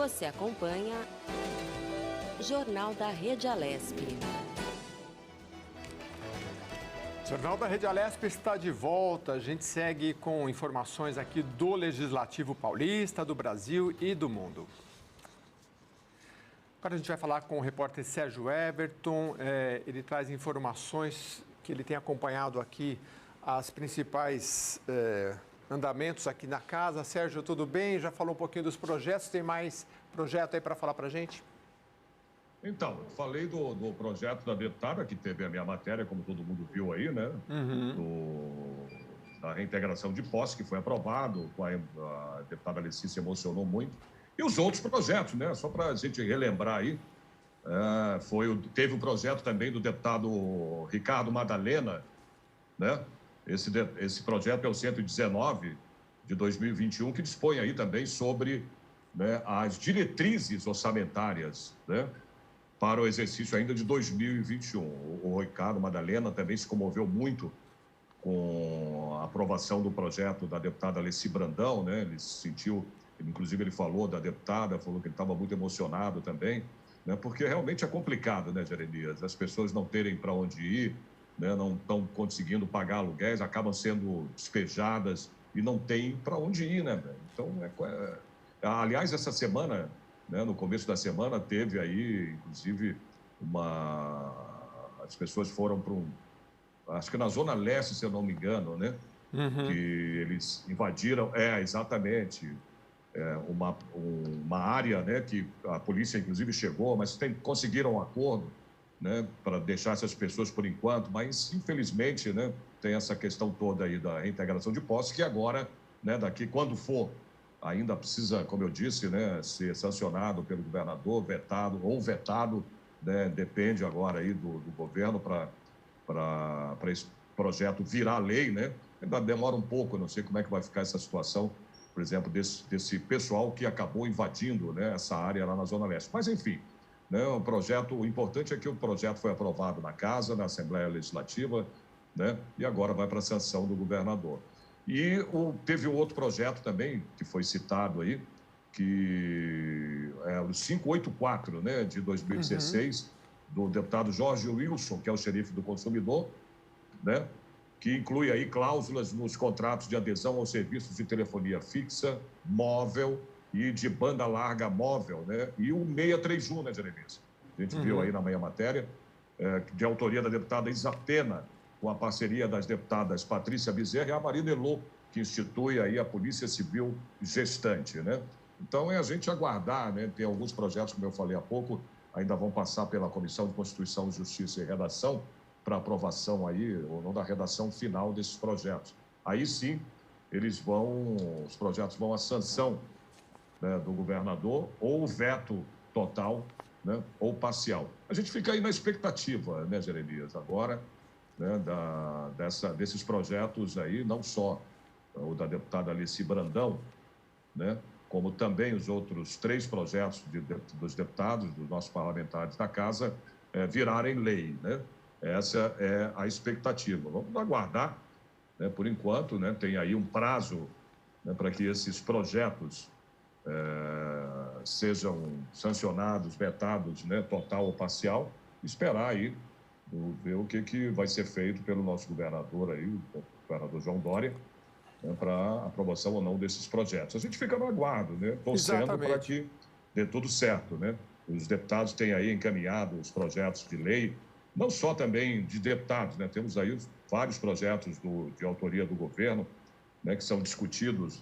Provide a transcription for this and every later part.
Você acompanha Jornal da Rede Alesp. O Jornal da Rede Alesp está de volta. A gente segue com informações aqui do Legislativo Paulista, do Brasil e do mundo. Agora a gente vai falar com o repórter Sérgio Everton. Ele traz informações que ele tem acompanhado aqui, as principais andamentos aqui na casa. Sérgio, tudo bem? Já falou um pouquinho dos projetos. Tem mais projeto aí para falar para a gente? Então, falei do projeto da deputada, que teve a minha matéria, como todo mundo viu aí, né? Da reintegração de posse, que foi aprovado, a deputada Alice se emocionou muito. E os outros projetos, né? Só para a gente relembrar aí, teve o projeto também do deputado Ricardo Madalena, né? Esse projeto é o 119 de 2021, que dispõe aí também sobre, né, as diretrizes orçamentárias, né, para o exercício ainda de 2021. O Ricardo Madalena também se comoveu muito com a aprovação do projeto da deputada Alessi Brandão, né? Ele se sentiu, inclusive ele falou da deputada, falou que ele estava muito emocionado também, né? Porque realmente é complicado, né, Jeremias? As pessoas não terem para onde ir, né? Não estão conseguindo pagar aluguéis, acabam sendo despejadas e não têm para onde ir, né? Então, aliás, essa semana, né, no começo da semana, teve aí, inclusive, as pessoas foram para acho que na Zona Leste, se eu não me engano, né? Que eles invadiram, exatamente, uma área, né, que a polícia, inclusive, chegou, mas conseguiram um acordo, né, para deixar essas pessoas por enquanto, mas, infelizmente, né, tem essa questão toda aí da reintegração de posse, que agora, né, daqui, quando for, ainda precisa, como eu disse, né, ser sancionado pelo governador, vetado, né, depende agora aí do governo para esse projeto virar lei, né? Ainda demora um pouco, não sei como é que vai ficar essa situação, por exemplo, desse pessoal que acabou invadindo, né, essa área lá na Zona Leste. Mas, enfim, né, o importante é que o projeto foi aprovado na Casa, na Assembleia Legislativa, né, e agora vai para a sanção do governador. E teve um outro projeto também, que foi citado aí, que é o 584, né, de 2016, do deputado Jorge Wilson, que é o xerife do consumidor, né, que inclui aí cláusulas nos contratos de adesão aos serviços de telefonia fixa, móvel e de banda larga móvel, né, e o 631, né, Jeremias? A gente viu aí na minha matéria, de autoria da deputada Isapena, com a parceria das deputadas Patrícia Bezerra e a Marina Elô, que institui aí a Polícia Civil Gestante, né? Então, é a gente aguardar, né? Tem alguns projetos, como eu falei há pouco, ainda vão passar pela Comissão de Constituição, Justiça e Redação para aprovação aí, ou não da redação final desses projetos. Aí sim, os projetos vão à sanção, né, do governador, ou veto total, né, ou parcial. A gente fica aí na expectativa, né, Jeremias, agora, né, desses projetos aí, não só o da deputada Alice Brandão, né, como também os outros 3 projetos dos deputados, dos nossos parlamentares da Casa, virarem lei, né? Essa é a expectativa. Vamos aguardar, né, por enquanto, né, tem aí um prazo, né, para que esses projetos sejam sancionados, vetados, né, total ou parcial, esperar aí ver o que vai ser feito pelo nosso governador aí, o governador João Dória, né, para aprovação ou não desses projetos. A gente fica no aguardo, né, torcendo para que dê tudo certo, né? Os deputados têm aí encaminhado os projetos de lei, não só também de deputados, né? Temos aí vários projetos de autoria do governo, né, que são discutidos.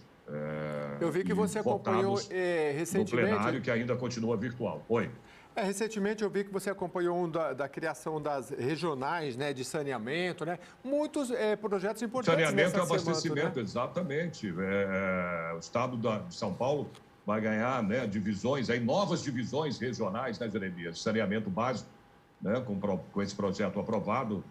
Eu vi que você acompanhou recentemente. No plenário, que ainda continua virtual. Oi. Recentemente eu vi que você acompanhou da criação das regionais, né, de saneamento, né? Muitos projetos importantes. Saneamento e abastecimento, né? Exatamente. O estado de São Paulo vai ganhar, né, divisões, aí, novas divisões regionais, né, Jeremias? Saneamento básico, né, com esse projeto aprovado,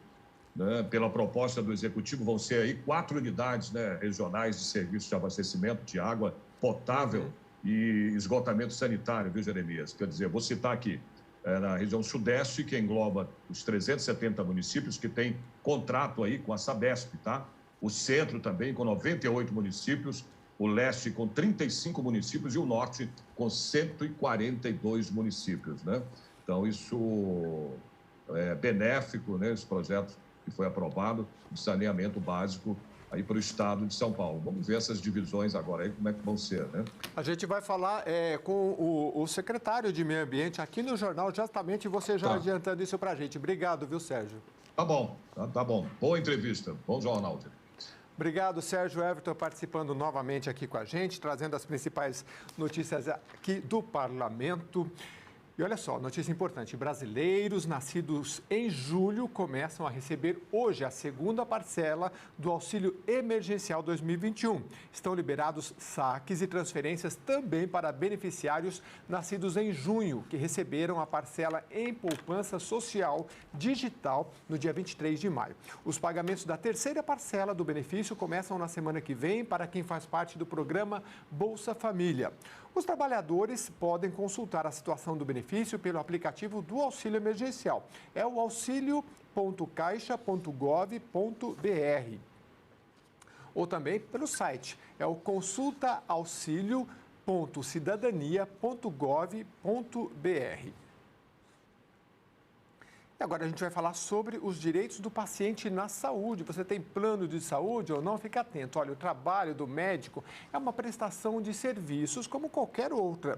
né, pela proposta do Executivo, vão ser aí 4 unidades, né, regionais de serviços de abastecimento de água potável e esgotamento sanitário, viu, Jeremias? Quer dizer, vou citar aqui, na região sudeste, que engloba os 370 municípios que têm contrato aí com a Sabesp, tá? O centro também, com 98 municípios, o leste com 35 municípios e o norte com 142 municípios, né? Então, isso é benéfico, né? Esse projeto que foi aprovado de saneamento básico aí para o estado de São Paulo. Vamos ver essas divisões agora aí, como é que vão ser, né? A gente vai falar com o secretário de Meio Ambiente aqui no jornal, justamente você já adiantando isso para a gente. Obrigado, viu, Sérgio? Tá bom, tá bom. Boa entrevista, bom jornal. Obrigado, Sérgio Everton, participando novamente aqui com a gente, trazendo as principais notícias aqui do Parlamento. E olha só, notícia importante, brasileiros nascidos em julho começam a receber hoje a segunda parcela do Auxílio Emergencial 2021. Estão liberados saques e transferências também para beneficiários nascidos em junho, que receberam a parcela em poupança social digital no dia 23 de maio. Os pagamentos da terceira parcela do benefício começam na semana que vem para quem faz parte do programa Bolsa Família. Os trabalhadores podem consultar a situação do benefício pelo aplicativo do Auxílio Emergencial. É o auxilio.caixa.gov.br. Ou também pelo site, é o consultaauxilio.cidadania.gov.br. E agora a gente vai falar sobre os direitos do paciente na saúde. Você tem plano de saúde ou não? Fique atento. Olha, o trabalho do médico é uma prestação de serviços como qualquer outra.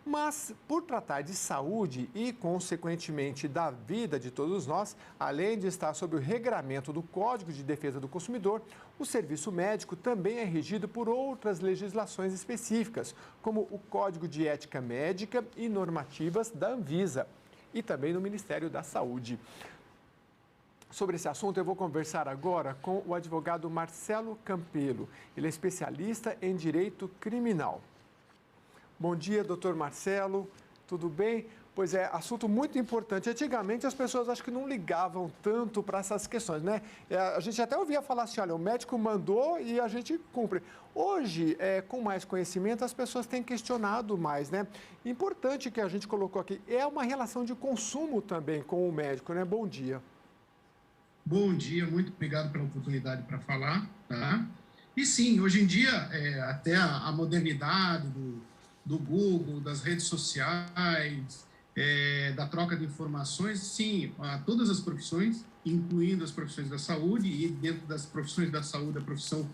Mas, por tratar de saúde e, consequentemente, da vida de todos nós, além de estar sob o regramento do Código de Defesa do Consumidor, o serviço médico também é regido por outras legislações específicas, como o Código de Ética Médica e normativas da Anvisa e também no Ministério da Saúde. Sobre esse assunto, eu vou conversar agora com o advogado Marcelo Campelo. Ele é especialista em direito criminal. Bom dia, doutor Marcelo. Tudo bem? Pois é, assunto muito importante. Antigamente, as pessoas acho que não ligavam tanto para essas questões, né? A gente até ouvia falar assim, olha, o médico mandou e a gente cumpre. Hoje, com mais conhecimento, as pessoas têm questionado mais, né? Importante que a gente colocou aqui, é uma relação de consumo também com o médico, né? Bom dia. Bom dia, muito obrigado pela oportunidade para falar, tá? E sim, hoje em dia, até a modernidade do Google, das redes sociais, da troca de informações, sim, a todas as profissões, incluindo as profissões da saúde e dentro das profissões da saúde, a profissão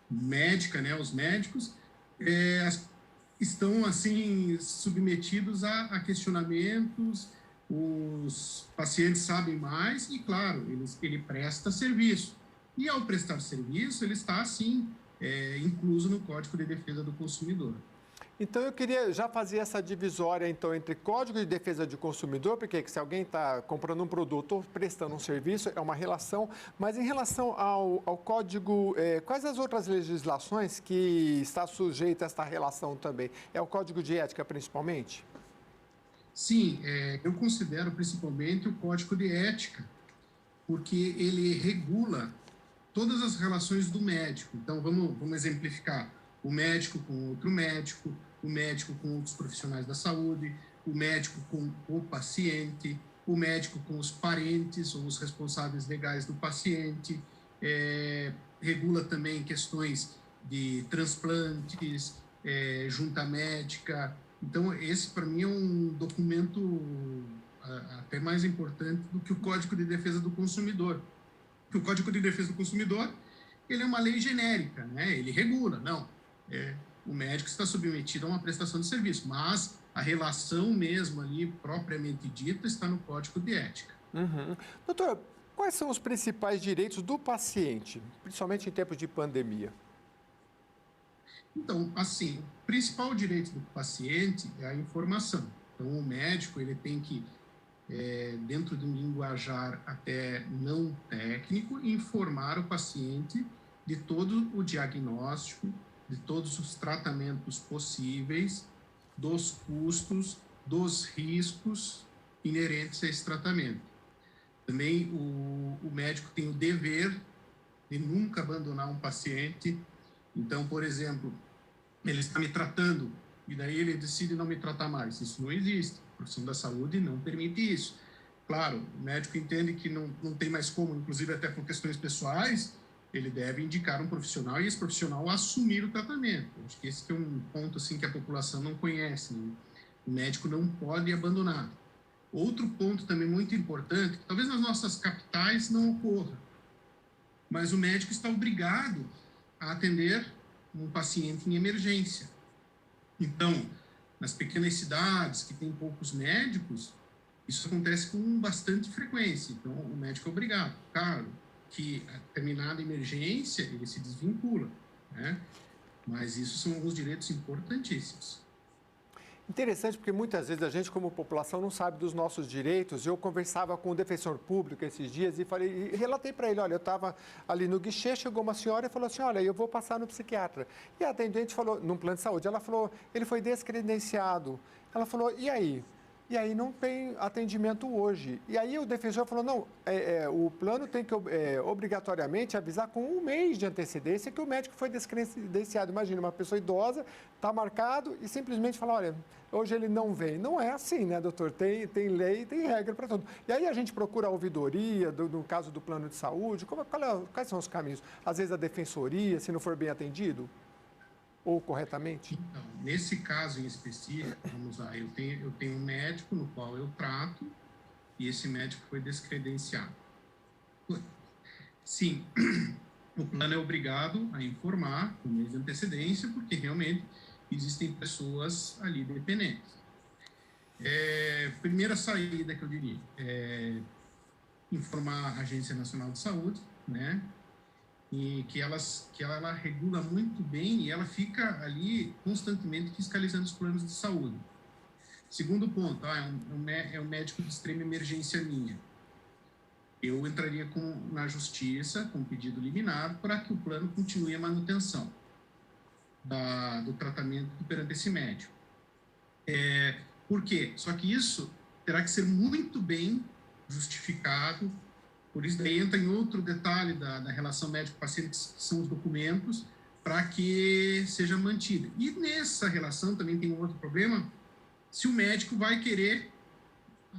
médica, né, os médicos, estão, assim, submetidos a questionamentos, os pacientes sabem mais e, claro, ele presta serviço. E, ao prestar serviço, ele está, assim, incluso no Código de Defesa do Consumidor. Então, eu queria já fazer essa divisória, então, entre Código de Defesa do Consumidor, porque se alguém está comprando um produto ou prestando um serviço, é uma relação, mas em relação ao Código, quais as outras legislações que está sujeita a esta relação também? É o Código de Ética, principalmente? Sim, eu considero principalmente o Código de Ética, porque ele regula todas as relações do médico. Então, vamos exemplificar. O médico com outro médico, o médico com outros profissionais da saúde, o médico com o paciente, o médico com os parentes ou os responsáveis legais do paciente, regula também questões de transplantes, junta médica. Então, esse, para mim, é um documento até mais importante do que o Código de Defesa do Consumidor. O Código de Defesa do Consumidor, ele é uma lei genérica, né? Ele regula, não. O médico está submetido a uma prestação de serviço, mas a relação mesmo ali, propriamente dita, está no Código de Ética. Uhum. Doutor, quais são os principais direitos do paciente, principalmente em tempos de pandemia? Então, assim, o principal direito do paciente é a informação. Então, o médico, ele tem que, dentro de um linguajar até não técnico, informar o paciente de todo o diagnóstico, de todos os tratamentos possíveis, dos custos, dos riscos inerentes a esse tratamento. Também o médico tem o dever de nunca abandonar um paciente. Então, por exemplo, ele está me tratando e daí ele decide não me tratar mais. Isso não existe. A profissão da saúde não permite isso. Claro, o médico entende que não tem mais como, inclusive até por questões pessoais, ele deve indicar um profissional e esse profissional assumir o tratamento. Acho que esse que é um ponto assim, que a população não conhece, né? O médico não pode abandonar. Outro ponto também muito importante, que talvez nas nossas capitais não ocorra, mas o médico está obrigado a atender um paciente em emergência. Então, nas pequenas cidades que têm poucos médicos, isso acontece com bastante frequência. Então, o médico é obrigado. Claro que a determinada emergência, ele se desvincula, né? Mas isso são alguns direitos importantíssimos. Interessante, porque muitas vezes a gente, como população, não sabe dos nossos direitos. Eu conversava com o defensor público esses dias e relatei para ele, olha, eu estava ali no guichê, chegou uma senhora e falou assim, olha, eu vou passar no psiquiatra. E a atendente falou, num plano de saúde, ela falou, ele foi descredenciado. Ela falou, e aí? E aí não tem atendimento hoje. E aí o defensor falou, não, o plano tem que obrigatoriamente avisar com 1 mês de antecedência que o médico foi descredenciado. Imagina, uma pessoa idosa, está marcado e simplesmente fala, olha, hoje ele não vem. Não é assim, né, doutor? Tem lei, tem regra para tudo. E aí a gente procura a ouvidoria, no caso do plano de saúde, quais são os caminhos? Às vezes a defensoria, se não for bem atendido? Ou corretamente? Então, nesse caso em específico, vamos lá, eu tenho um médico no qual eu trato e esse médico foi descredenciado. Sim, o plano é obrigado a informar com mês de antecedência, porque realmente existem pessoas ali dependentes. Primeira saída que eu diria é informar a Agência Nacional de Saúde, né? E que ela regula muito bem e ela fica ali constantemente fiscalizando os planos de saúde. Segundo ponto, é um médico de extrema emergência minha. Eu entraria na justiça com pedido liminar para que o plano continue a manutenção do tratamento perante esse médico. Por quê? Só que isso terá que ser muito bem justificado. Por isso, daí entra em outro detalhe da relação médico-paciente, que são os documentos, para que seja mantida. E nessa relação também tem um outro problema, se o médico vai querer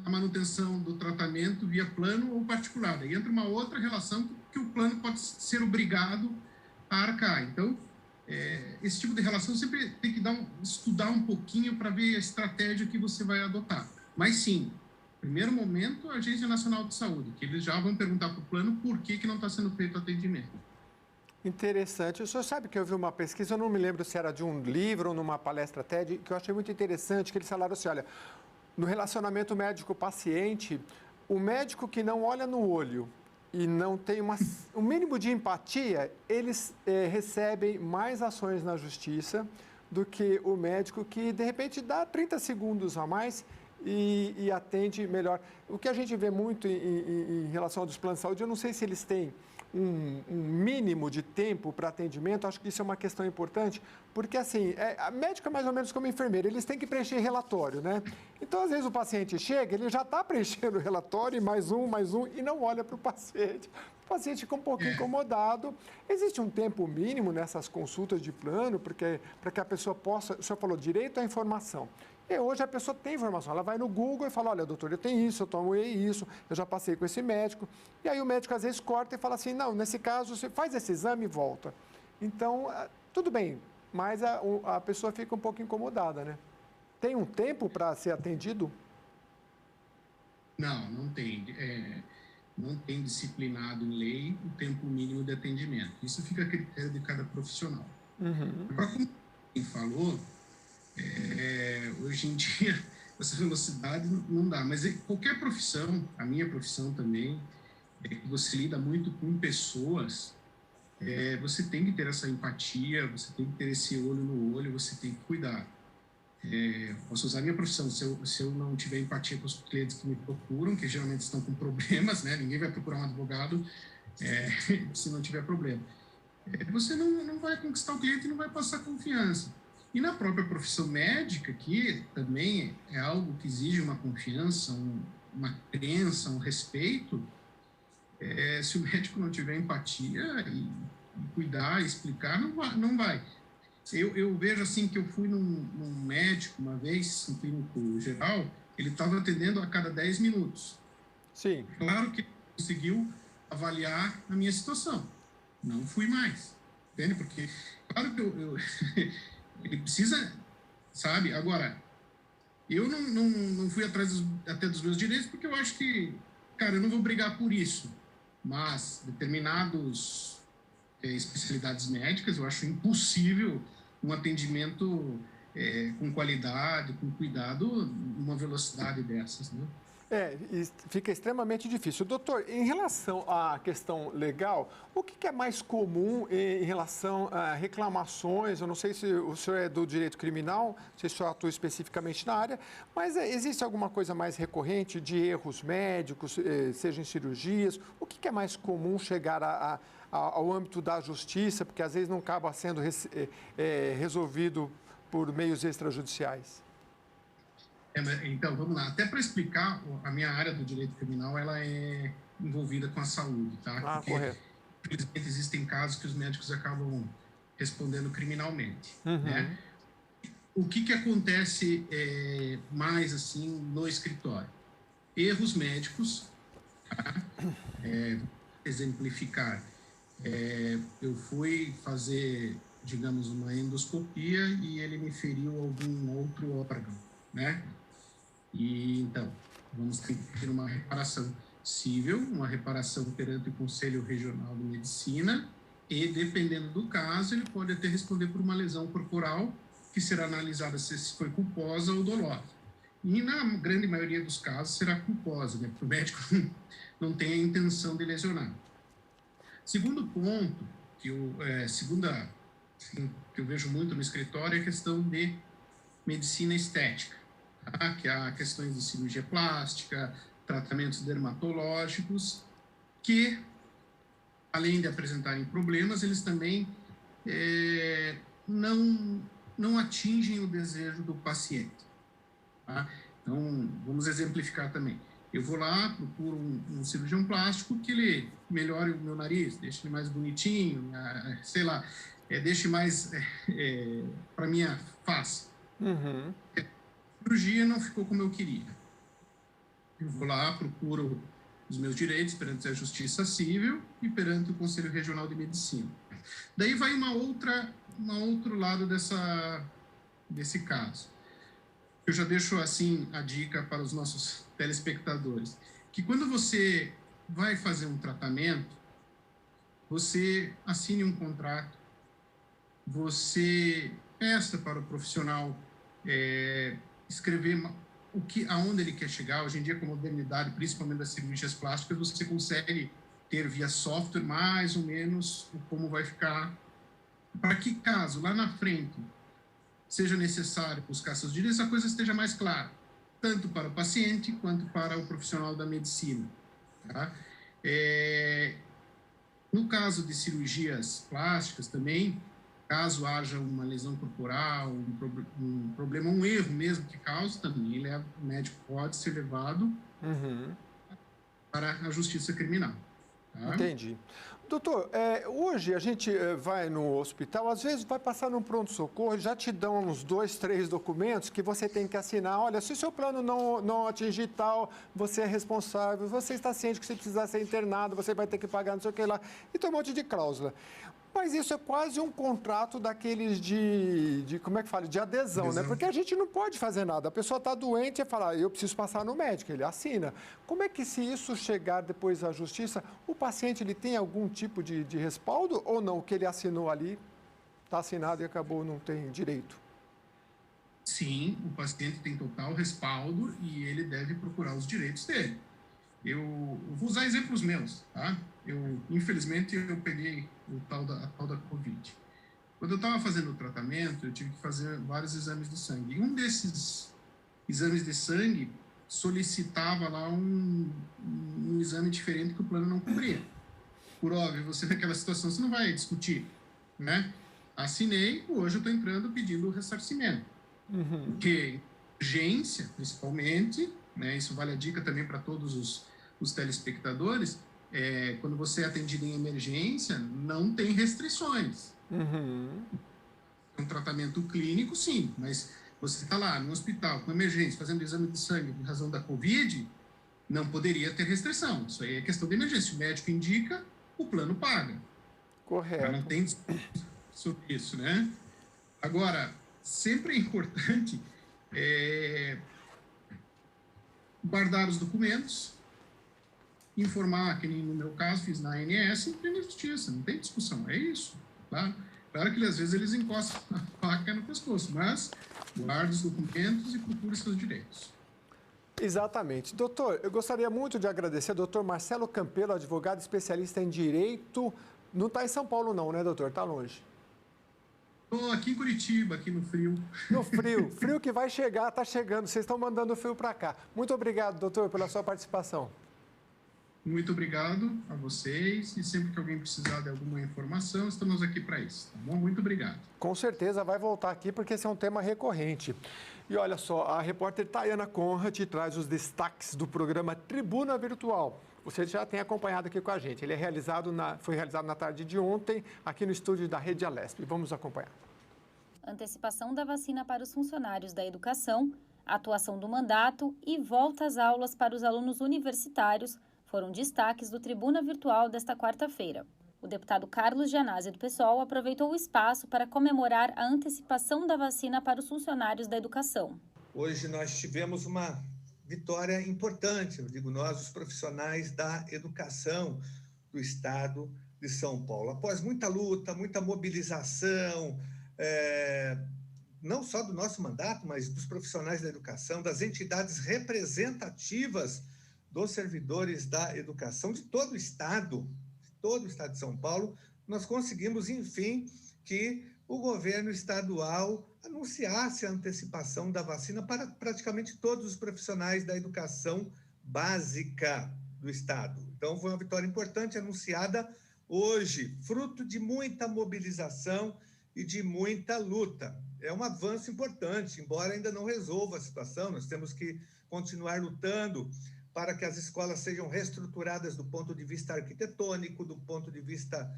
a manutenção do tratamento via plano ou particular. Daí entra uma outra relação que o plano pode ser obrigado a arcar. Então, esse tipo de relação sempre tem que estudar um pouquinho para ver a estratégia que você vai adotar. Mas sim, primeiro momento, a Agência Nacional de Saúde, que eles já vão perguntar para o plano por que não está sendo feito o atendimento. Interessante. O senhor sabe que eu vi uma pesquisa, eu não me lembro se era de um livro ou numa palestra TED, que eu achei muito interessante, que eles falaram assim, olha, no relacionamento médico-paciente, o médico que não olha no olho e não tem um mínimo de empatia, eles recebem mais ações na justiça do que o médico que, de repente, dá 30 segundos a mais e atende melhor. O que a gente vê muito em relação aos planos de saúde, eu não sei se eles têm um mínimo de tempo para atendimento, acho que isso é uma questão importante, porque assim, a médica é mais ou menos como a enfermeira, eles têm que preencher relatório, né? Então, às vezes o paciente chega, ele já está preenchendo o relatório, e mais um, e não olha para o paciente. O paciente fica um pouco incomodado. Existe um tempo mínimo nessas consultas de plano, para que a pessoa possa, o senhor falou, direito à informação. E hoje a pessoa tem informação, ela vai no Google e fala, olha, doutor, eu tenho isso, eu tomei isso, eu já passei com esse médico. E aí o médico às vezes corta e fala assim, não, nesse caso você faz esse exame e volta. Então, tudo bem, mas a pessoa fica um pouco incomodada, né? Tem um tempo para ser atendido? Não tem. Não tem disciplinado em lei o tempo mínimo de atendimento. Isso fica a critério de cada profissional. Agora, como quem falou, hoje em dia, essa velocidade não dá. Mas qualquer profissão, a minha profissão também, que você lida muito com pessoas, você tem que ter essa empatia, você tem que ter esse olho no olho, você tem que cuidar. Posso usar a minha profissão, se eu não tiver empatia com os clientes que me procuram, que geralmente estão com problemas, né? Ninguém vai procurar um advogado se não tiver problema. Você não vai conquistar o cliente e não vai passar confiança. E na própria profissão médica, que também é algo que exige uma confiança, uma crença, um respeito, se o médico não tiver empatia e cuidar, explicar, não vai. Eu vejo assim que eu fui num médico uma vez, um clínico geral, ele estava atendendo a cada 10 minutos. Sim. Claro que ele conseguiu avaliar a minha situação, não fui mais. Entende? Porque, claro que ele precisa, sabe? Agora, eu não fui atrás até dos meus direitos, porque eu acho que, cara, eu não vou brigar por isso. Mas determinadas especialidades médicas, eu acho impossível um atendimento com qualidade, com cuidado, numa velocidade dessas, né? Fica extremamente difícil. Doutor, em relação à questão legal, o que é mais comum em relação a reclamações? Eu não sei se o senhor é do direito criminal, não sei se o senhor atua especificamente na área, mas existe alguma coisa mais recorrente de erros médicos, seja em cirurgias? O que é mais comum chegar ao âmbito da justiça, porque às vezes não acaba sendo resolvido por meios extrajudiciais? Então, vamos lá. Até para explicar, a minha área do direito criminal, ela é envolvida com a saúde, tá? Porque, correto. infelizmente, existem casos que os médicos acabam respondendo criminalmente, né? O que acontece mais, assim, no escritório? Erros médicos, tá? Exemplificar. Eu fui fazer, digamos, uma endoscopia e ele me feriu algum outro órgão, né? E, então, vamos ter que ter uma reparação civil, uma reparação perante o Conselho Regional de Medicina e, dependendo do caso, ele pode até responder por uma lesão corporal que será analisada se foi culposa ou dolosa. E, na grande maioria dos casos, será culposa, né? Porque o médico não tem a intenção de lesionar. Segundo ponto, que eu vejo muito no escritório, é a questão de medicina estética. Que há questões de cirurgia plástica, tratamentos dermatológicos, que, além de apresentarem problemas, eles também não atingem o desejo do paciente. Tá? Então, vamos exemplificar também. Eu vou lá, procuro um cirurgião plástico que ele melhore o meu nariz, deixe ele mais bonitinho, sei lá, deixe mais para minha face. A cirurgia não ficou como eu queria. Eu vou lá, procuro os meus direitos perante a Justiça Civil e perante o Conselho Regional de Medicina. Daí vai um outro lado desse caso. Eu já deixo, assim, a dica para os nossos telespectadores, que quando você vai fazer um tratamento, você assine um contrato, você peça para o profissional escrever aonde ele quer chegar. Hoje em dia, com a modernidade, principalmente das cirurgias plásticas, você consegue ter via software mais ou menos como vai ficar, para que caso lá na frente seja necessário buscar seus direitos, a coisa esteja mais clara, tanto para o paciente quanto para o profissional da medicina. Tá? No caso de cirurgias plásticas também, caso haja uma lesão corporal, um problema, um erro mesmo que cause, também o médico pode ser levado para a justiça criminal. Tá? Entendi. Doutor, hoje a gente vai no hospital, às vezes vai passar num pronto-socorro, já te dão uns 2, 3 documentos que você tem que assinar. Olha, se o seu plano não atingir tal, você é responsável, você está ciente que se precisar ser internado, você vai ter que pagar não sei o que lá. E tem um monte de cláusula. Mas isso é quase um contrato daqueles como é que fala? De adesão, né? Porque a gente não pode fazer nada. A pessoa está doente e fala, eu preciso passar no médico, ele assina. Como é que, se isso chegar depois à justiça, o paciente ele tem algum tipo de respaldo ou não? O que ele assinou ali está assinado e acabou, não tem direito? Sim, o paciente tem total respaldo e ele deve procurar os direitos dele. Eu vou usar exemplos meus, tá? Infelizmente, eu peguei a tal da Covid. Quando eu estava fazendo o tratamento, eu tive que fazer vários exames de sangue. E um desses exames de sangue solicitava lá um exame diferente que o plano não cobria. Por óbvio, você naquela situação, você não vai discutir, né? Assinei, hoje eu estou entrando pedindo o ressarcimento. Porque urgência, principalmente, né? Isso vale a dica também para todos os telespectadores, quando você é atendido em emergência, não tem restrições. É um tratamento clínico, sim, mas você está lá no hospital com emergência, fazendo exame de sangue em razão da Covid, não poderia ter restrição. Isso aí é questão de emergência. O médico indica, o plano paga. Correto. Não tem sobre isso, né? Agora, sempre é importante guardar os documentos, informar, que nem no meu caso fiz na ANS, e na justiça, não tem discussão, é isso, tá? Claro que às vezes eles encostam a faca no pescoço, mas guarde os documentos e procure seus direitos. Exatamente. Doutor, eu gostaria muito de agradecer ao doutor Marcelo Campelo, advogado especialista em direito. Não está em São Paulo não, né, doutor? Está longe. Estou aqui em Curitiba, aqui no frio. No frio. Frio que vai chegar, está chegando. Vocês estão mandando o frio para cá. Muito obrigado, doutor, pela sua participação. Muito obrigado a vocês. E sempre que alguém precisar de alguma informação, estamos aqui para isso. Tá bom? Muito obrigado. Com certeza vai voltar aqui, porque esse é um tema recorrente. E olha só, a repórter Tayana Conrad traz os destaques do programa Tribuna Virtual. Você já tem acompanhado aqui com a gente. Ele foi realizado na tarde de ontem, aqui no estúdio da Rede Alesp. Vamos acompanhar. Antecipação da vacina para os funcionários da educação, atuação do mandato e volta às aulas para os alunos universitários foram destaques do Tribuna Virtual desta quarta-feira. O deputado Carlos Gianazzi, do PSOL, aproveitou o espaço para comemorar a antecipação da vacina para os funcionários da educação. Hoje nós tivemos uma vitória importante, eu digo nós, os profissionais da educação do Estado de São Paulo. Após muita luta, muita mobilização, não só do nosso mandato, mas dos profissionais da educação, das entidades representativas dos servidores da educação de todo o Estado de São Paulo, nós conseguimos, enfim, que o governo estadual anunciasse a antecipação da vacina para praticamente todos os profissionais da educação básica do Estado. Então, foi uma vitória importante anunciada hoje, fruto de muita mobilização e de muita luta. É um avanço importante, embora ainda não resolva a situação, nós temos que continuar lutando para que as escolas sejam reestruturadas do ponto de vista arquitetônico, do ponto de vista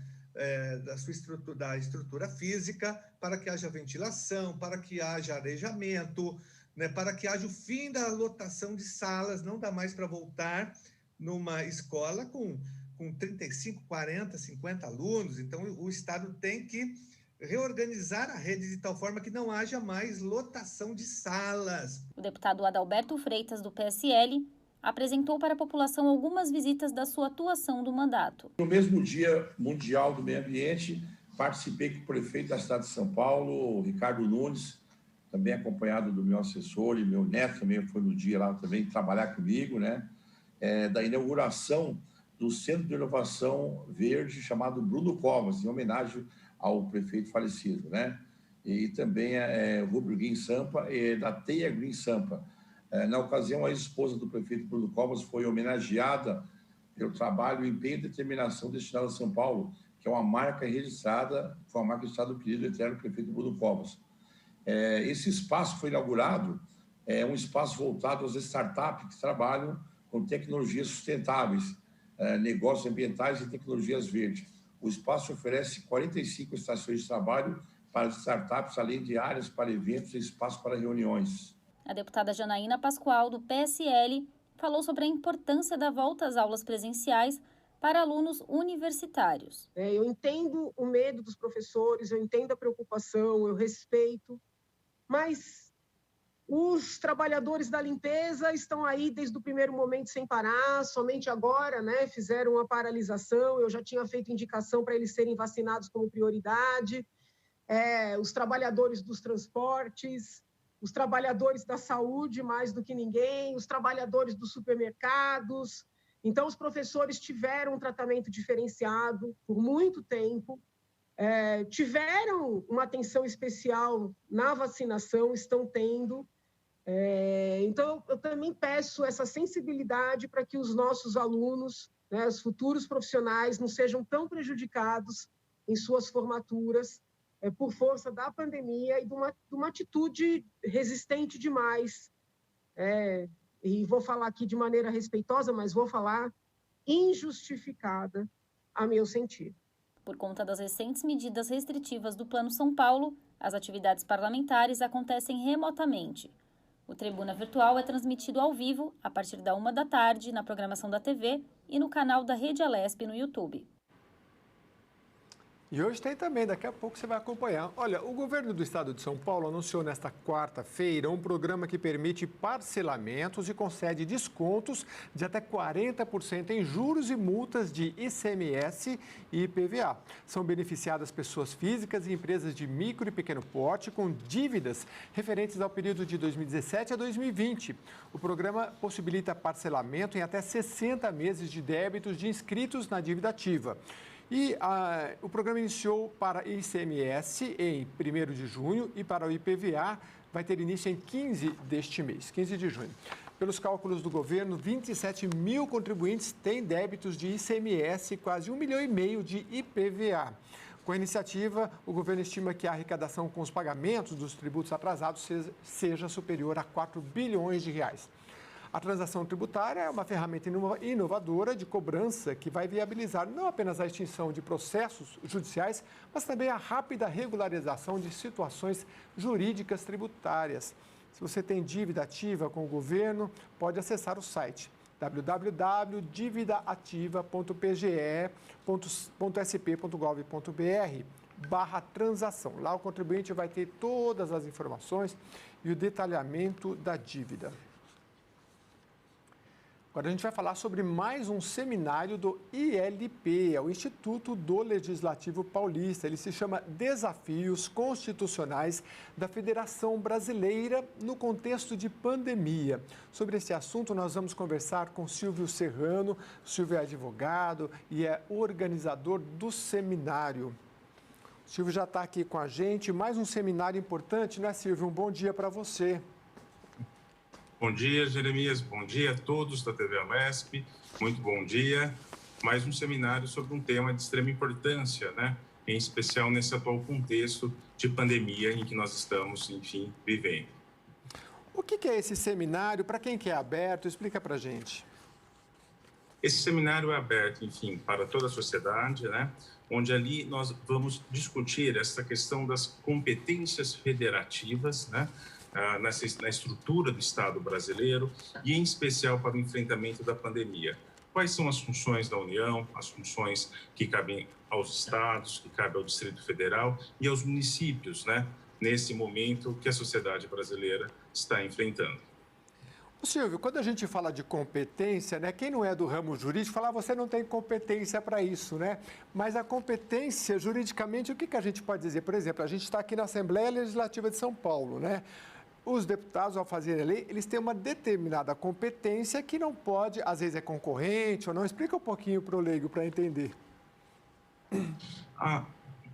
da estrutura física, para que haja ventilação, para que haja arejamento, né, para que haja o fim da lotação de salas. Não dá mais para voltar numa escola com 35, 40, 50 alunos. Então, o Estado tem que reorganizar a rede de tal forma que não haja mais lotação de salas. O deputado Adalberto Freitas, do PSL, apresentou para a população algumas visitas da sua atuação do mandato. No mesmo Dia Mundial do Meio Ambiente, participei com o prefeito da cidade de São Paulo, Ricardo Nunes, também acompanhado do meu assessor, e meu neto também foi no dia lá também trabalhar comigo, né? Da inauguração do Centro de Inovação Verde chamado Bruno Covas, em homenagem ao prefeito falecido, né? E também o Rubro Green Sampa, da Teia Green Sampa. Na ocasião, a esposa do prefeito Bruno Covas foi homenageada pelo trabalho, empenho e determinação destinado a São Paulo, que é uma marca registrada, foi uma marca registrada do querido eterno prefeito Bruno Covas. Esse espaço foi inaugurado, um espaço voltado às startups que trabalham com tecnologias sustentáveis, negócios ambientais e tecnologias verdes. O espaço oferece 45 estações de trabalho para startups, além de áreas para eventos e espaço para reuniões. A deputada Janaína Pascoal, do PSL, falou sobre a importância da volta às aulas presenciais para alunos universitários. Eu entendo o medo dos professores, eu entendo a preocupação, eu respeito, mas os trabalhadores da limpeza estão aí desde o primeiro momento sem parar, somente agora, né, fizeram uma paralisação, eu já tinha feito indicação para eles serem vacinados como prioridade, os trabalhadores dos transportes, os trabalhadores da saúde, mais do que ninguém, os trabalhadores dos supermercados. Então, os professores tiveram um tratamento diferenciado por muito tempo, tiveram uma atenção especial na vacinação, estão tendo. Então, eu também peço essa sensibilidade para que os nossos alunos, né, os futuros profissionais, não sejam tão prejudicados em suas formaturas, por força da pandemia e de uma atitude resistente demais. E vou falar aqui de maneira respeitosa, mas vou falar injustificada, a meu sentir. Por conta das recentes medidas restritivas do Plano São Paulo, as atividades parlamentares acontecem remotamente. O Tribuna Virtual é transmitido ao vivo, a partir da 13h, na programação da TV e no canal da Rede Alesp no YouTube. E hoje tem também, daqui a pouco você vai acompanhar. Olha, o governo do estado de São Paulo anunciou nesta quarta-feira um programa que permite parcelamentos e concede descontos de até 40% em juros e multas de ICMS e IPVA. São beneficiadas pessoas físicas e empresas de micro e pequeno porte com dívidas referentes ao período de 2017 a 2020. O programa possibilita parcelamento em até 60 meses de débitos de inscritos na dívida ativa. E o programa iniciou para ICMS em 1º de junho e para o IPVA vai ter início em 15 deste mês, 15 de junho. Pelos cálculos do governo, 27 mil contribuintes têm débitos de ICMS e quase 1,5 milhão de IPVA. Com a iniciativa, o governo estima que a arrecadação com os pagamentos dos tributos atrasados seja superior a 4 bilhões de reais. A transação tributária é uma ferramenta inovadora de cobrança que vai viabilizar não apenas a extinção de processos judiciais, mas também a rápida regularização de situações jurídicas tributárias. Se você tem dívida ativa com o governo, pode acessar o site www.dividaativa.pge.sp.gov.br/transação. Lá o contribuinte vai ter todas as informações e o detalhamento da dívida. Agora a gente vai falar sobre mais um seminário do ILP, é o Instituto do Legislativo Paulista. Ele se chama Desafios Constitucionais da Federação Brasileira no Contexto de Pandemia. Sobre esse assunto, nós vamos conversar com Silvio Serrano. Silvio é advogado e é organizador do seminário. O Silvio já está aqui com a gente. Mais um seminário importante, né, Silvio? Um bom dia para você. Bom dia, Jeremias. Bom dia a todos da TV Alesp. Muito bom dia. Mais um seminário sobre um tema de extrema importância, né? Em especial nesse atual contexto de pandemia em que nós estamos, enfim, vivendo. O que é esse seminário? Para quem que é aberto? Explica para a gente. Esse seminário é aberto, enfim, para toda a sociedade, né? Onde ali nós vamos discutir essa questão das competências federativas, né? Na estrutura do Estado brasileiro e, em especial, para o enfrentamento da pandemia. Quais são as funções da União, as funções que cabem aos estados, que cabem ao Distrito Federal e aos municípios, né? Nesse momento que a sociedade brasileira está enfrentando. Silvio, quando a gente fala de competência, né, quem não é do ramo jurídico fala, você não tem competência para isso, né? Mas a competência, juridicamente, o que a gente pode dizer? Por exemplo, a gente está aqui na Assembleia Legislativa de São Paulo, né? Os deputados, ao fazerem a lei, eles têm uma determinada competência que não pode, às vezes é concorrente ou não. Explica um pouquinho para o leigo, para entender.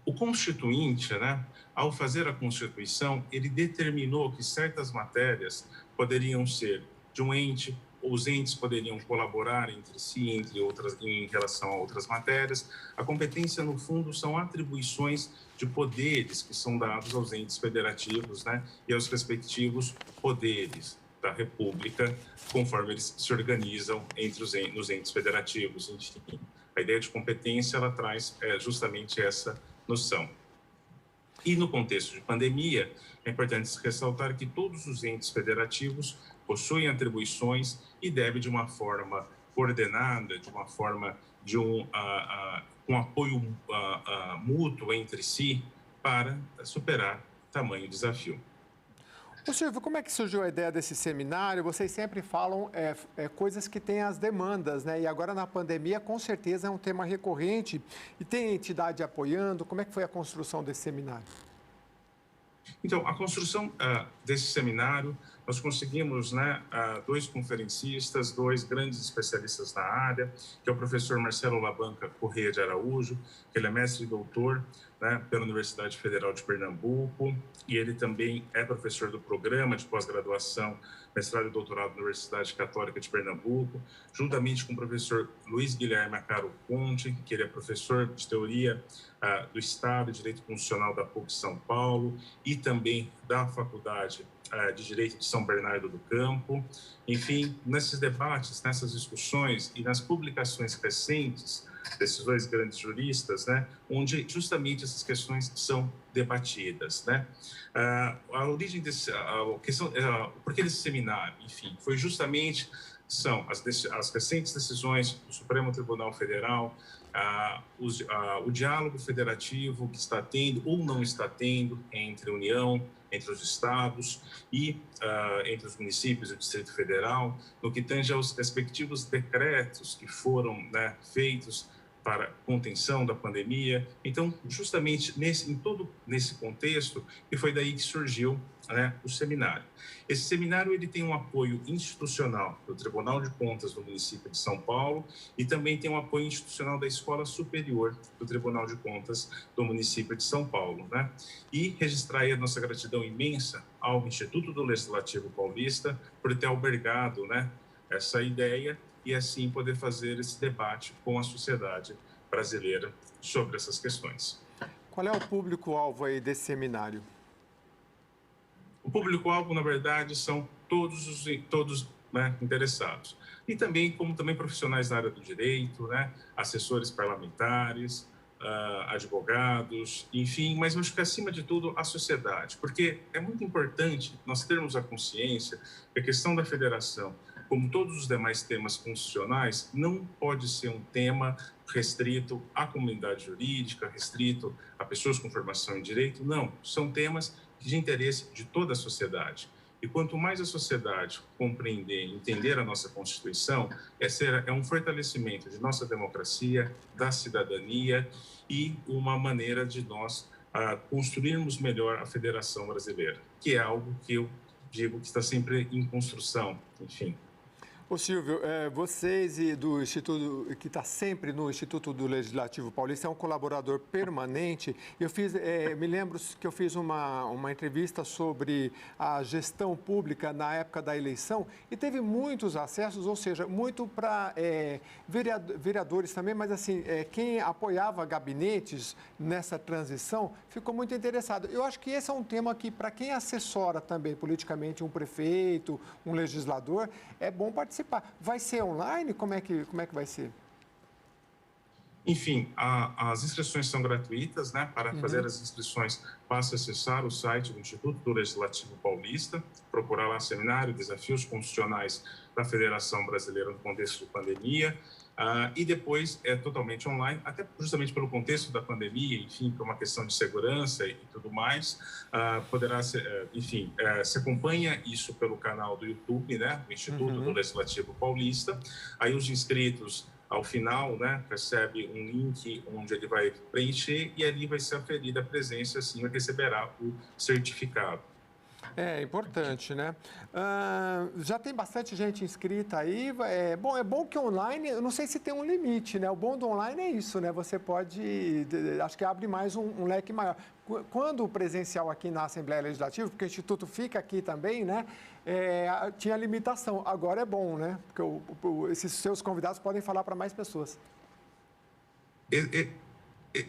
O Constituinte, né, ao fazer a Constituição, ele determinou que certas matérias poderiam ser de um ente, os entes poderiam colaborar entre si, entre outras, em relação a outras matérias. A competência, no fundo, são atribuições de poderes que são dados aos entes federativos, né, e aos respectivos poderes da República, conforme eles se organizam nos entes federativos. Enfim, a ideia de competência, ela traz justamente essa noção. E no contexto de pandemia, é importante ressaltar que todos os entes federativos possuem atribuições e devem, de uma forma coordenada, de uma forma de com apoio mútuo entre si, para superar tamanho desafio. Ô Silvio, como é que surgiu a ideia desse seminário? Vocês sempre falam coisas que têm as demandas, né? E agora na pandemia, com certeza, é um tema recorrente. E tem entidade apoiando? Como é que foi a construção desse seminário? Então, a construção desse seminário, nós conseguimos, né, dois conferencistas, dois grandes especialistas na área, que é o professor Marcelo Labanca Correia de Araújo, que ele é mestre e doutor, né, pela Universidade Federal de Pernambuco, e ele também é professor do programa de pós-graduação, mestrado e doutorado na Universidade Católica de Pernambuco, juntamente com o professor Luiz Guilherme Acaro Conte, que ele é professor de Teoria do Estado e Direito Constitucional da PUC São Paulo e também da Faculdade de Direito de São Bernardo do Campo. Enfim, nesses debates, nessas discussões e nas publicações recentes desses dois grandes juristas, né, onde justamente essas questões são debatidas, né? A origem desse, por que desse seminário, enfim, foi justamente são as recentes decisões do Supremo Tribunal Federal, o diálogo federativo que está tendo ou não está tendo entre a União, entre os estados e entre os municípios e o Distrito Federal, no que tange aos respectivos decretos que foram, né, feitos para contenção da pandemia. Então, justamente em todo nesse contexto, e foi daí que surgiu, né, o seminário. Esse seminário ele tem um apoio institucional do Tribunal de Contas do município de São Paulo e também tem um apoio institucional da Escola Superior do Tribunal de Contas do município de São Paulo, né? E registrar aí a nossa gratidão imensa ao Instituto do Legislativo Paulista por ter albergado, né, essa ideia e assim poder fazer esse debate com a sociedade brasileira sobre essas questões. Qual é o público-alvo aí desse seminário? O público-alvo, na verdade, são todos, né, interessados. E também, como também profissionais da área do direito, né, assessores parlamentares, advogados, enfim, mas eu acho que, acima de tudo, a sociedade. Porque é muito importante nós termos a consciência que a questão da federação, como todos os demais temas constitucionais, não pode ser um tema restrito à comunidade jurídica, restrito a pessoas com formação em direito. Não, são temas de interesse de toda a sociedade. E quanto mais a sociedade compreender, entender a nossa Constituição, é um fortalecimento de nossa democracia, da cidadania e uma maneira de nós construirmos melhor a Federação Brasileira, que é algo que eu digo que está sempre em construção, enfim. Ô Silvio, vocês e do Instituto, que está sempre no Instituto do Legislativo Paulista, é um colaborador permanente. Eu me lembro que eu fiz uma entrevista sobre a gestão pública na época da eleição e teve muitos acessos, ou seja, muito para vereadores também, mas assim, quem apoiava gabinetes nessa transição ficou muito interessado. Eu acho que esse é um tema que, para quem assessora também politicamente um prefeito, um legislador, é bom participar. Vai ser online? Como é que vai ser? Enfim, as inscrições são gratuitas, né? Para fazer as inscrições, basta acessar o site do Instituto do Legislativo Paulista, procurar lá seminário, desafios constitucionais da Federação Brasileira no contexto de pandemia, e depois é totalmente online, até justamente pelo contexto da pandemia, enfim, por uma questão de segurança e tudo mais, poderá ser, enfim, se acompanha isso pelo canal do YouTube, né, do Instituto do Legislativo Paulista. Aí os inscritos, ao final, né, recebe um link onde ele vai preencher e ali vai ser aferida a presença, assim, receberá o certificado. É importante, né? Já tem bastante gente inscrita aí. É bom que online, eu não sei se tem um limite, né? O bom do online é isso, né? Você pode, acho que abre mais um leque maior. Quando o presencial aqui na Assembleia Legislativa, porque o Instituto fica aqui também, né? Tinha limitação. Agora é bom, né? Porque esses seus convidados podem falar para mais pessoas.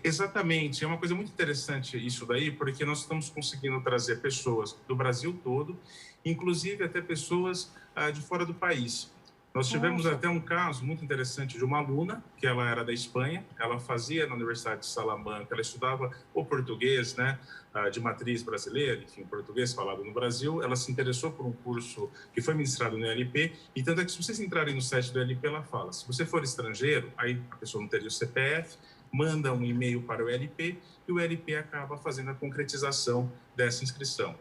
Exatamente, é uma coisa muito interessante isso daí, porque nós estamos conseguindo trazer pessoas do Brasil todo, inclusive até pessoas de fora do país. Nós tivemos até um caso muito interessante de uma aluna, que ela era da Espanha, ela fazia na Universidade de Salamanca, ela estudava o português, né, de matriz brasileira, enfim, português falado no Brasil, ela se interessou por um curso que foi ministrado no ELP, e tanto é que se vocês entrarem no site do ELP, ela fala, se você for estrangeiro, aí a pessoa não teria o CPF, manda um e-mail para o ELP e o ELP acaba fazendo a concretização dessa inscrição.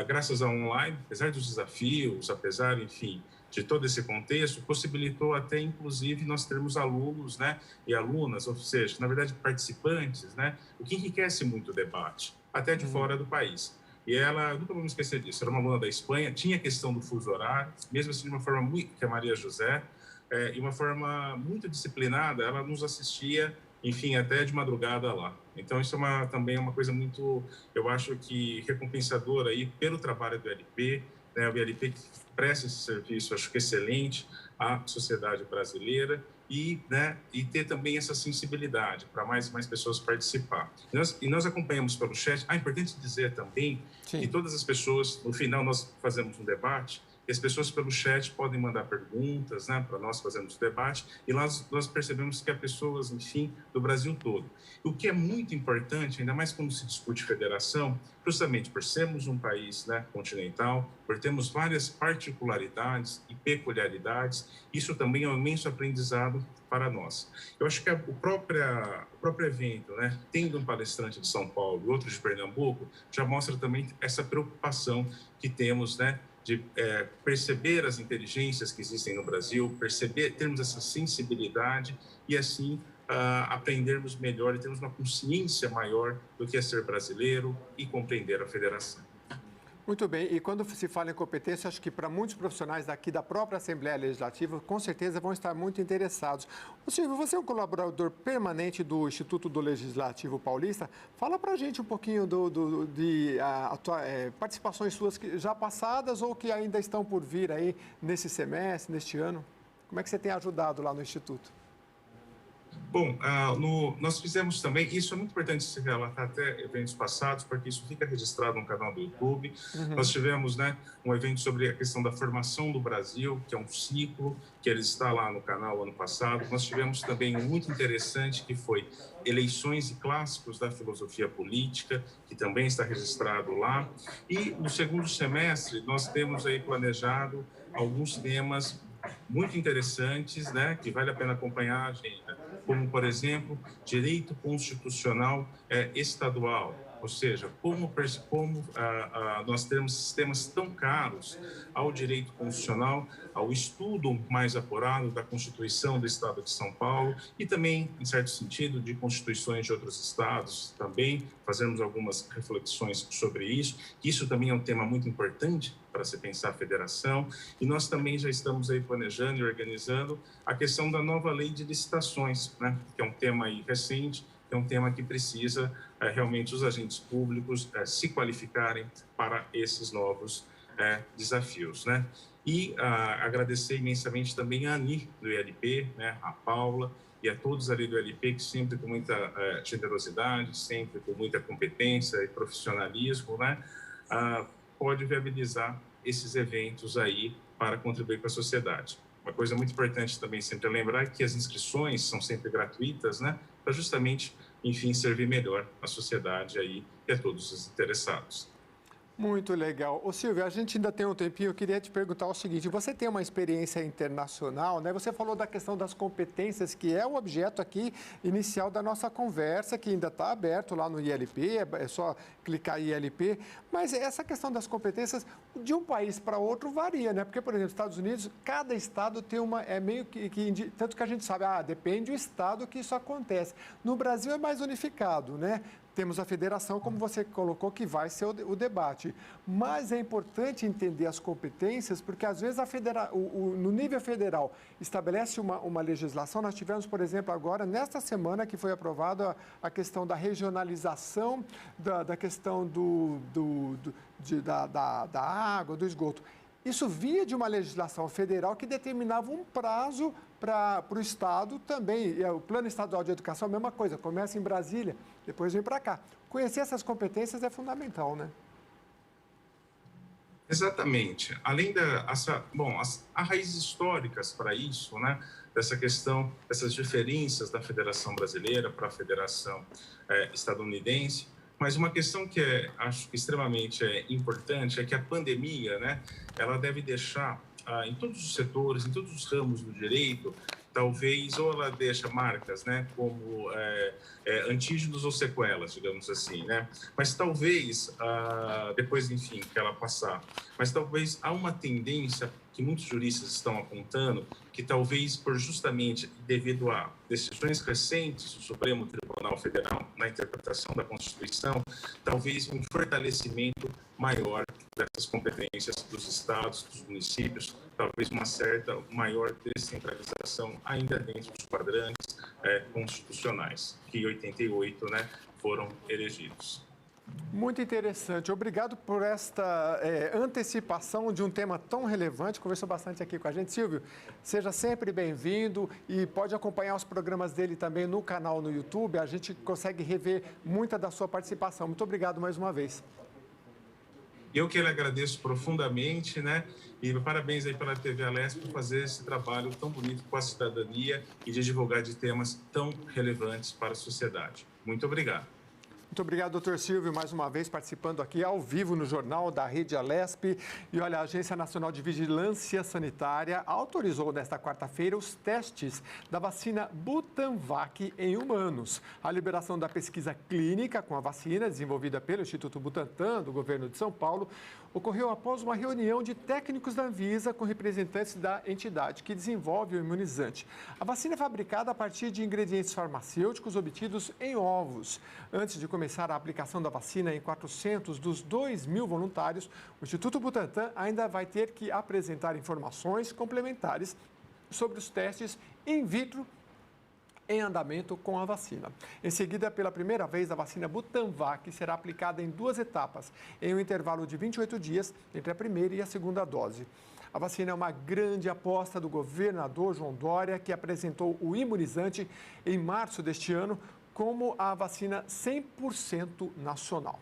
Graças ao online, apesar dos desafios, apesar, enfim, de todo esse contexto, possibilitou até, inclusive, nós termos alunos, né, e alunas, ou seja, na verdade, participantes, né, o que enriquece muito o debate, até de fora do país. E ela, nunca vou me esquecer disso, era uma aluna da Espanha, tinha a questão do fuso horário, mesmo assim de uma forma muito, que é a Maria José, e uma forma muito disciplinada, ela nos assistia, enfim, até de madrugada lá. Então, isso também é uma coisa muito, eu acho que recompensadora aí pelo trabalho do ELP, né, o ELP que presta esse serviço, acho que excelente, à sociedade brasileira e ter também essa sensibilidade para mais pessoas participar. E nós acompanhamos pelo chat. É importante dizer também que todas as pessoas, no final, nós fazemos um debate E as pessoas pelo chat podem mandar perguntas, né, para nós fazermos debate, e nós percebemos que há pessoas, enfim, do Brasil todo. O que é muito importante, ainda mais quando se discute federação, justamente por sermos um país, né, continental, por termos várias particularidades e peculiaridades, isso também é um imenso aprendizado para nós. Eu acho que o próprio evento, né, tendo um palestrante de São Paulo e outro de Pernambuco, já mostra também essa preocupação que temos, né, de perceber as inteligências que existem no Brasil, termos essa sensibilidade e, assim, aprendermos melhor e termos uma consciência maior do que é ser brasileiro e compreender a federação. Muito bem, e quando se fala em competência, acho que para muitos profissionais daqui da própria Assembleia Legislativa, com certeza vão estar muito interessados. Ô Silvio, você é um colaborador permanente do Instituto do Legislativo Paulista. Fala para a gente um pouquinho de participações suas já passadas ou que ainda estão por vir aí nesse semestre, neste ano. Como é que você tem ajudado lá no Instituto? Bom, nós fizemos também, isso é muito importante se relatar até eventos passados, porque isso fica registrado no canal do YouTube. Nós tivemos, né, um evento sobre a questão da formação do Brasil, que é um ciclo, que ele está lá no canal ano passado. Nós tivemos também um muito interessante, que foi Eleições e Clássicos da Filosofia Política, que também está registrado lá. E no segundo semestre, nós temos aí planejado alguns temas muito interessantes, né, que vale a pena acompanhar a agenda, como, por exemplo, direito constitucional estadual, ou seja, como nós temos sistemas tão caros ao direito constitucional, ao estudo mais apurado da Constituição do Estado de São Paulo e também, em certo sentido, de constituições de outros estados, também fazermos algumas reflexões sobre isso, que isso também é um tema muito importante para se pensar a federação, e nós também já estamos aí planejando e organizando a questão da nova lei de licitações, né, que é um tema aí recente, é um tema que precisa realmente os agentes públicos se qualificarem para esses novos desafios, né? E agradecer imensamente também a Ani do ILP, né, a Paula e a todos ali do ILP que sempre com muita generosidade, sempre com muita competência e profissionalismo, né, pode viabilizar esses eventos aí para contribuir com a sociedade. Uma coisa muito importante também sempre lembrar que as inscrições são sempre gratuitas, né, para justamente, enfim, servir melhor a sociedade aí e a todos os interessados. Muito legal. Ô Silvio, a gente ainda tem um tempinho, eu queria te perguntar o seguinte, você tem uma experiência internacional, né? Você falou da questão das competências, que é o objeto aqui inicial da nossa conversa, que ainda está aberto lá no ILP, é só clicar em ILP, mas essa questão das competências de um país para outro varia, né? Porque, por exemplo, nos Estados Unidos, cada estado tem meio que tanto que a gente sabe, depende do estado que isso acontece. No Brasil é mais unificado, né? Temos a federação, como você colocou, que vai ser o debate. Mas é importante entender as competências, porque às vezes no nível federal estabelece uma legislação. Nós tivemos, por exemplo, agora, nesta semana, que foi aprovada a questão da regionalização da questão da água, do esgoto. Isso vinha de uma legislação federal que determinava um prazo para o Estado também. O Plano Estadual de Educação, a mesma coisa, começa em Brasília, depois vem para cá. Conhecer essas competências é fundamental, né? Exatamente. Além há raízes históricas para isso, né? Dessa questão, dessas diferenças da Federação Brasileira para a Federação Estadunidense. Mas uma questão que acho que extremamente importante é que a pandemia, né, ela deve deixar em todos os setores, em todos os ramos do direito, talvez, ou ela deixa marcas, né, como antígenos ou sequelas, digamos assim, né? Mas talvez, depois, enfim, que ela passar, mas talvez há uma tendência que muitos juristas estão apontando, que talvez justamente devido a decisões recentes do Supremo Tribunal Federal na interpretação da Constituição, talvez um fortalecimento maior dessas competências dos estados, dos municípios, talvez uma certa maior descentralização ainda dentro dos quadrantes constitucionais, que em 88, né, foram elegidos. Muito interessante. Obrigado por esta antecipação de um tema tão relevante. Conversou bastante aqui com a gente. Silvio, seja sempre bem-vindo e pode acompanhar os programas dele também no canal no YouTube. A gente consegue rever muita da sua participação. Muito obrigado mais uma vez. Eu que lhe agradeço profundamente, né? E parabéns aí pela TV Alesp por fazer esse trabalho tão bonito com a cidadania e de divulgar de temas tão relevantes para a sociedade. Muito obrigado. Muito obrigado, doutor Silvio, mais uma vez participando aqui ao vivo no Jornal da Rede Alesp. E olha, a Agência Nacional de Vigilância Sanitária autorizou nesta quarta-feira os testes da vacina Butanvac em humanos. A liberação da pesquisa clínica com a vacina, desenvolvida pelo Instituto Butantan, do governo de São Paulo, ocorreu após uma reunião de técnicos da Anvisa com representantes da entidade que desenvolve o imunizante. A vacina é fabricada a partir de ingredientes farmacêuticos obtidos em ovos. Antes de começar a aplicação da vacina em 400 dos 2.000 voluntários, o Instituto Butantan ainda vai ter que apresentar informações complementares sobre os testes in vitro em andamento com a vacina. Em seguida, pela primeira vez, a vacina Butanvac será aplicada em 2 etapas, em um intervalo de 28 dias entre a primeira e a segunda dose. A vacina é uma grande aposta do governador João Dória, que apresentou o imunizante em março deste ano como a vacina 100% nacional.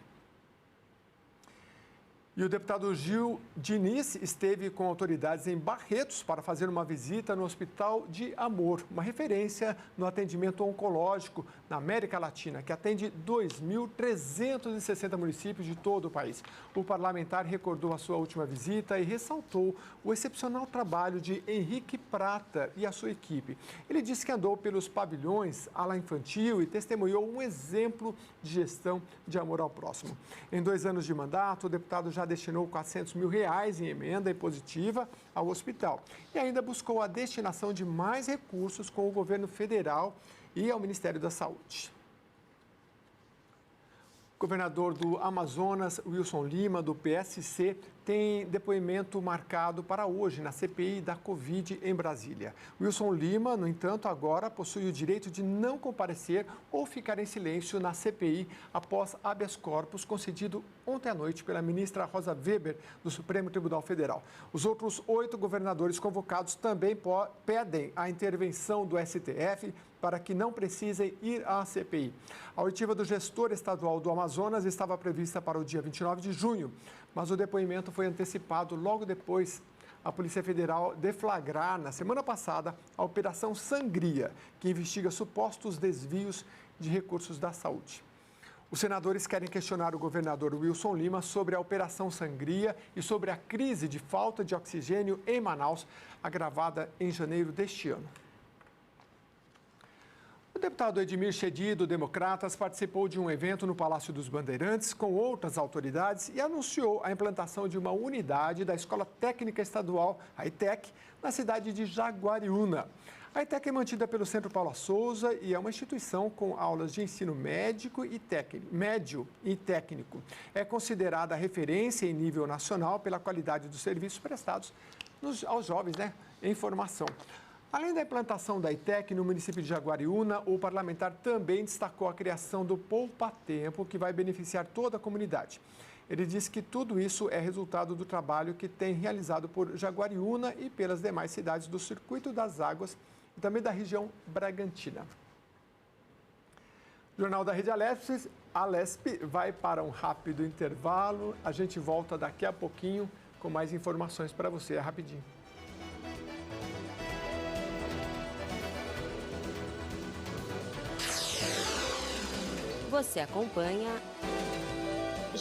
E o deputado Gil Diniz esteve com autoridades em Barretos para fazer uma visita no Hospital de Amor, uma referência no atendimento oncológico na América Latina, que atende 2.360 municípios de todo o país. O parlamentar recordou a sua última visita e ressaltou o excepcional trabalho de Henrique Prata e a sua equipe. Ele disse que andou pelos pavilhões, ala infantil e testemunhou um exemplo de gestão de amor ao próximo. Em 2 anos de mandato, o deputado já destinou R$400 mil em emenda impositiva ao hospital e ainda buscou a destinação de mais recursos com o governo federal e ao Ministério da Saúde. O governador do Amazonas, Wilson Lima, do PSC, tem depoimento marcado para hoje na CPI da Covid em Brasília. Wilson Lima, no entanto, agora possui o direito de não comparecer ou ficar em silêncio na CPI após habeas corpus concedido ontem à noite pela ministra Rosa Weber, do Supremo Tribunal Federal. Os outros 8 governadores convocados também pedem a intervenção do STF para que não precisem ir à CPI. A oitiva do gestor estadual do Amazonas estava prevista para o dia 29 de junho, mas o depoimento foi antecipado logo depois a Polícia Federal deflagrar, na semana passada, a Operação Sangria, que investiga supostos desvios de recursos da saúde. Os senadores querem questionar o governador Wilson Lima sobre a Operação Sangria e sobre a crise de falta de oxigênio em Manaus, agravada em janeiro deste ano. O deputado Edmir Chedi, do Democratas, participou de um evento no Palácio dos Bandeirantes com outras autoridades e anunciou a implantação de uma unidade da Escola Técnica Estadual, a ETEC, na cidade de Jaguariúna. A ETEC é mantida pelo Centro Paula Souza e é uma instituição com aulas de ensino médio e técnico. É considerada referência em nível nacional pela qualidade dos serviços prestados aos jovens, em formação. Além da implantação da ETEC no município de Jaguariúna, o parlamentar também destacou a criação do Poupa Tempo, que vai beneficiar toda a comunidade. Ele disse que tudo isso é resultado do trabalho que tem realizado por Jaguariúna e pelas demais cidades do Circuito das Águas e também da região Bragantina. O Jornal da Rede Alesp vai para um rápido intervalo. A gente volta daqui a pouquinho com mais informações para você. É rapidinho. Você acompanha